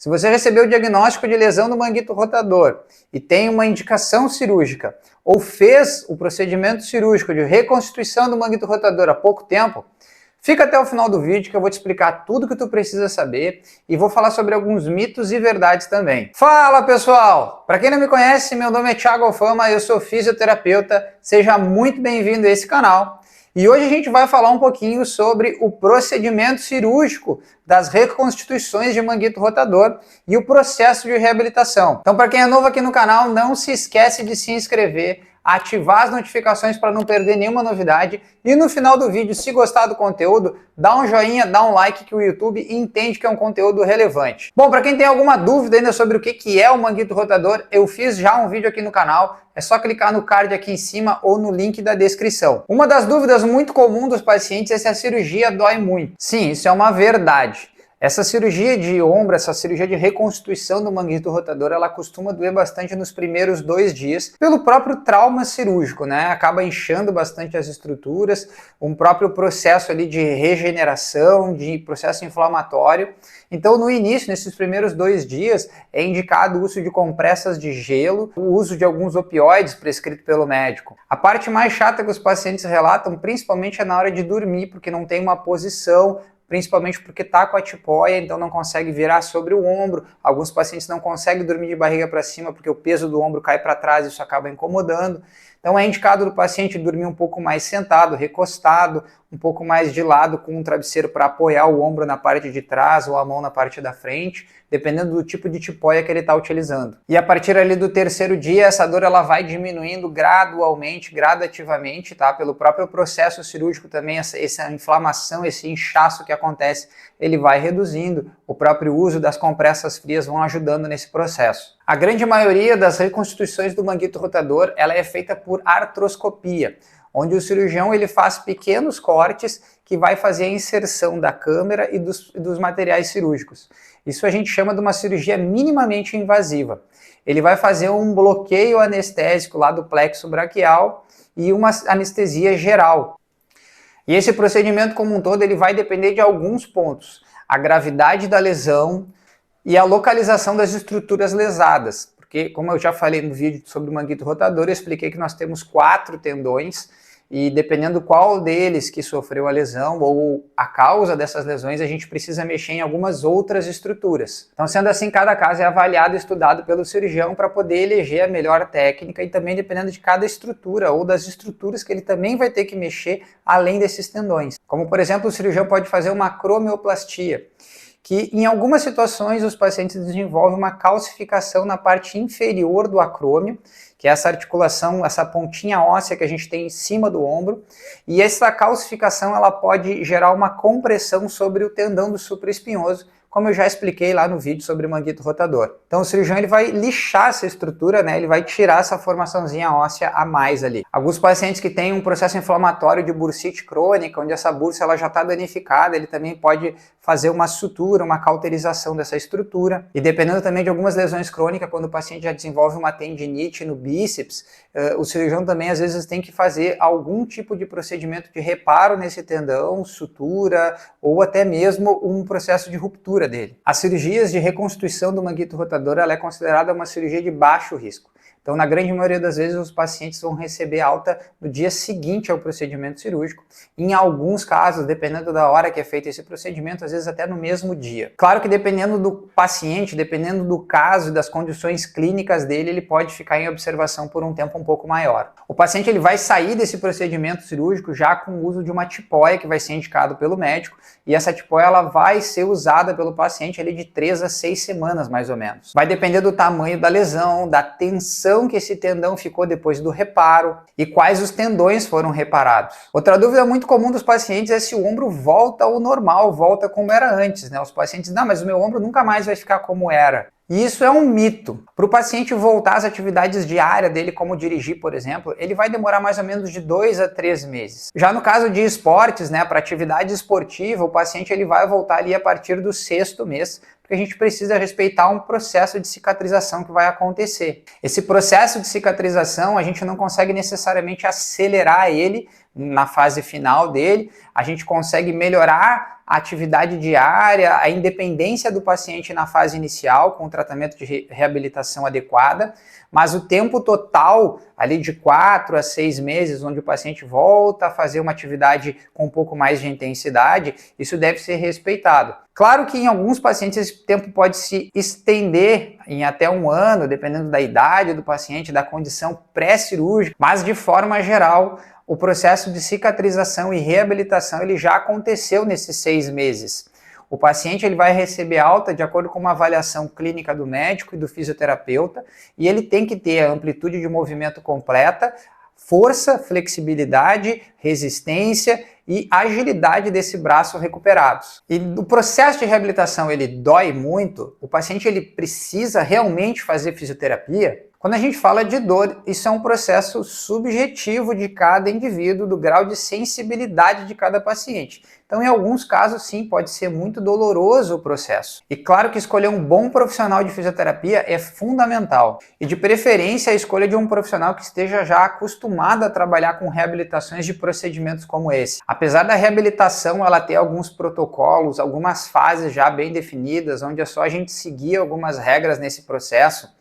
Se você recebeu o diagnóstico de lesão do manguito rotador e tem uma indicação cirúrgica ou fez o procedimento cirúrgico de reconstituição do manguito rotador há pouco tempo, fica até o final do vídeo que eu vou te explicar tudo que tu precisa saber e vou falar sobre alguns mitos e verdades também. Fala pessoal! Para quem não me conhece, meu nome é Thiago Alfama, eu sou fisioterapeuta, seja muito bem-vindo a esse canal. E hoje a gente vai falar um pouquinho sobre o procedimento cirúrgico das reconstituições de manguito rotador e o processo de reabilitação. Então, para quem é novo aqui no canal, não se esquece de se inscrever, ativar as notificações para não perder nenhuma novidade e no final do vídeo, se gostar do conteúdo, dá um joinha, dá um like que o YouTube entende que é um conteúdo relevante. Bom, para quem tem alguma dúvida ainda sobre o que é o manguito rotador, eu fiz já um vídeo aqui no canal, é só clicar no card aqui em cima ou no link da descrição. Uma das dúvidas muito comuns dos pacientes é se a cirurgia dói muito. Sim, isso é uma verdade. Essa cirurgia de ombro, essa cirurgia de reconstituição do manguito rotador, ela costuma doer bastante nos primeiros 2 dias, pelo próprio trauma cirúrgico, né? Acaba inchando bastante as estruturas, um próprio processo ali de regeneração, de processo inflamatório. Então, no início, nesses primeiros 2 dias, é indicado o uso de compressas de gelo, o uso de alguns opioides prescrito pelo médico. A parte mais chata que os pacientes relatam, principalmente, é na hora de dormir, porque não tem uma posição, principalmente porque está com a tipoia, então não consegue virar sobre o ombro. Alguns pacientes não conseguem dormir de barriga para cima porque o peso do ombro cai para trás e isso acaba incomodando. Então é indicado do paciente dormir um pouco mais sentado, recostado, um pouco mais de lado com um travesseiro para apoiar o ombro na parte de trás ou a mão na parte da frente, dependendo do tipo de tipoia que ele está utilizando. E a partir ali do 3º dia, essa dor ela vai diminuindo gradualmente, gradativamente, tá? Pelo próprio processo cirúrgico também, essa inflamação, esse inchaço que acontece, ele vai reduzindo. O próprio uso das compressas frias vão ajudando nesse processo. A grande maioria das reconstituições do manguito rotador, ela é feita por artroscopia, onde o cirurgião ele faz pequenos cortes que vai fazer a inserção da câmera e dos materiais cirúrgicos. Isso a gente chama de uma cirurgia minimamente invasiva. Ele vai fazer um bloqueio anestésico lá do plexo braquial e uma anestesia geral. E esse procedimento como um todo ele vai depender de alguns pontos: a gravidade da lesão e a localização das estruturas lesadas. Porque, como eu já falei no vídeo sobre o manguito rotador, eu expliquei que nós temos 4 tendões e dependendo qual deles que sofreu a lesão ou a causa dessas lesões, a gente precisa mexer em algumas outras estruturas. Então, sendo assim, cada caso é avaliado e estudado pelo cirurgião para poder eleger a melhor técnica e também dependendo de cada estrutura ou das estruturas que ele também vai ter que mexer além desses tendões. Como, por exemplo, o cirurgião pode fazer uma acromioplastia, que em algumas situações os pacientes desenvolvem uma calcificação na parte inferior do acrômio, que é essa articulação, essa pontinha óssea que a gente tem em cima do ombro, e essa calcificação ela pode gerar uma compressão sobre o tendão do supraespinhoso, como eu já expliquei lá no vídeo sobre o manguito rotador. Então o cirurgião ele vai lixar essa estrutura, né? Ele vai tirar essa formaçãozinha óssea a mais ali. Alguns pacientes que têm um processo inflamatório de bursite crônica, onde essa bursa ela já está danificada, ele também pode fazer uma sutura, uma cauterização dessa estrutura. E dependendo também de algumas lesões crônicas, quando o paciente já desenvolve uma tendinite no bíceps, o cirurgião também às vezes tem que fazer algum tipo de procedimento de reparo nesse tendão, sutura ou até mesmo um processo de ruptura dele. As cirurgias de reconstituição do manguito rotador ela é considerada uma cirurgia de baixo risco. Então, na grande maioria das vezes, os pacientes vão receber alta no dia seguinte ao procedimento cirúrgico. Em alguns casos, dependendo da hora que é feito esse procedimento, às vezes até no mesmo dia. Claro que dependendo do paciente, dependendo do caso e das condições clínicas dele, ele pode ficar em observação por um tempo um pouco maior. O paciente ele vai sair desse procedimento cirúrgico já com o uso de uma tipoia que vai ser indicado pelo médico, e essa tipoia ela vai ser usada pelo paciente ali de 3 a 6 semanas mais ou menos. Vai depender do tamanho da lesão, da tensão que esse tendão ficou depois do reparo e quais os tendões foram reparados. Outra dúvida muito comum dos pacientes é se o ombro volta ao normal, volta como era antes, né? Os pacientes, não, mas o meu ombro nunca mais vai ficar como era. E isso é um mito. Para o paciente voltar às atividades diárias dele, como dirigir, por exemplo, ele vai demorar mais ou menos de 2 a 3 meses. Já no caso de esportes, né, para atividade esportiva, o paciente ele vai voltar ali a partir do 6º mês, porque a gente precisa respeitar um processo de cicatrização que vai acontecer. Esse processo de cicatrização, a gente não consegue necessariamente acelerar ele, na fase final dele, a gente consegue melhorar a atividade diária, a independência do paciente na fase inicial, com o tratamento de reabilitação adequada, mas o tempo total, ali de 4 a 6 meses, onde o paciente volta a fazer uma atividade com um pouco mais de intensidade, isso deve ser respeitado. Claro que em alguns pacientes esse tempo pode se estender em até 1 ano, dependendo da idade do paciente, da condição pré-cirúrgica, mas de forma geral, o processo de cicatrização e reabilitação ele já aconteceu nesses 6 meses. O paciente ele vai receber alta de acordo com uma avaliação clínica do médico e do fisioterapeuta, e ele tem que ter a amplitude de movimento completa, força, flexibilidade, resistência e agilidade desse braço recuperados. E o processo de reabilitação ele dói muito, o paciente ele precisa realmente fazer fisioterapia. Quando a gente fala de dor, isso é um processo subjetivo de cada indivíduo, do grau de sensibilidade de cada paciente. Então, em alguns casos, sim, pode ser muito doloroso o processo. E claro que escolher um bom profissional de fisioterapia é fundamental. E de preferência, a escolha de um profissional que esteja já acostumado a trabalhar com reabilitações de procedimentos como esse. Apesar da reabilitação ela ter alguns protocolos, algumas fases já bem definidas, onde é só a gente seguir algumas regras nesse processo,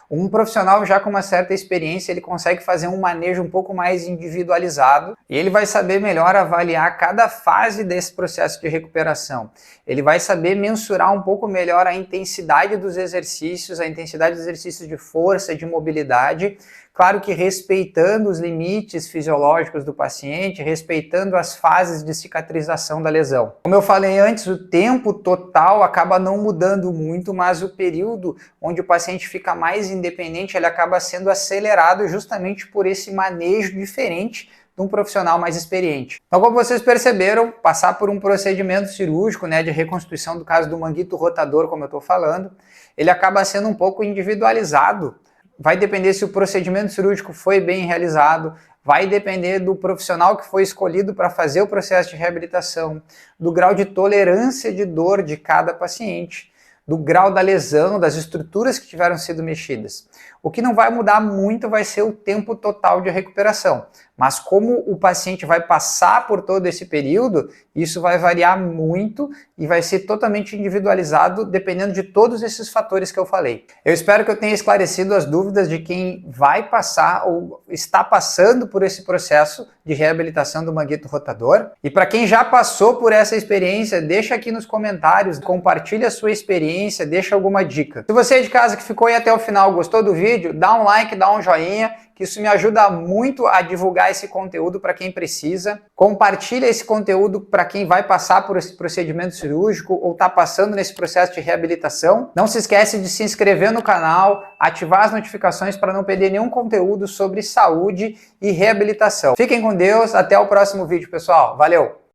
um profissional já com uma certa experiência, ele consegue fazer um manejo um pouco mais individualizado e ele vai saber melhor avaliar cada fase desse processo de recuperação. Ele vai saber mensurar um pouco melhor a intensidade dos exercícios, a intensidade dos exercícios de força, de mobilidade, claro que respeitando os limites fisiológicos do paciente, respeitando as fases de cicatrização da lesão. Como eu falei antes, o tempo total acaba não mudando muito, mas o período onde o paciente fica mais independente, ele acaba sendo acelerado justamente por esse manejo diferente de um profissional mais experiente. Então, como vocês perceberam, passar por um procedimento cirúrgico, de reconstituição do caso do manguito rotador, como eu estou falando, ele acaba sendo um pouco individualizado. Vai depender se o procedimento cirúrgico foi bem realizado, vai depender do profissional que foi escolhido para fazer o processo de reabilitação, do grau de tolerância de dor de cada paciente, do grau da lesão, das estruturas que tiveram sido mexidas. O que não vai mudar muito vai ser o tempo total de recuperação, mas como o paciente vai passar por todo esse período, isso vai variar muito e vai ser totalmente individualizado dependendo de todos esses fatores que eu falei. Eu espero que eu tenha esclarecido as dúvidas de quem vai passar ou está passando por esse processo de reabilitação do manguito rotador. E para quem já passou por essa experiência, deixa aqui nos comentários, compartilha a sua experiência, deixa alguma dica. Se você é de casa que ficou aí até o final, gostou do vídeo, dá um like, dá um joinha, que isso me ajuda muito a divulgar esse conteúdo para quem precisa. Compartilha esse conteúdo para quem vai passar por esse procedimento cirúrgico ou está passando nesse processo de reabilitação. Não se esquece de se inscrever no canal, ativar as notificações para não perder nenhum conteúdo sobre saúde e reabilitação. Fiquem com Deus, até o próximo vídeo, pessoal. Valeu!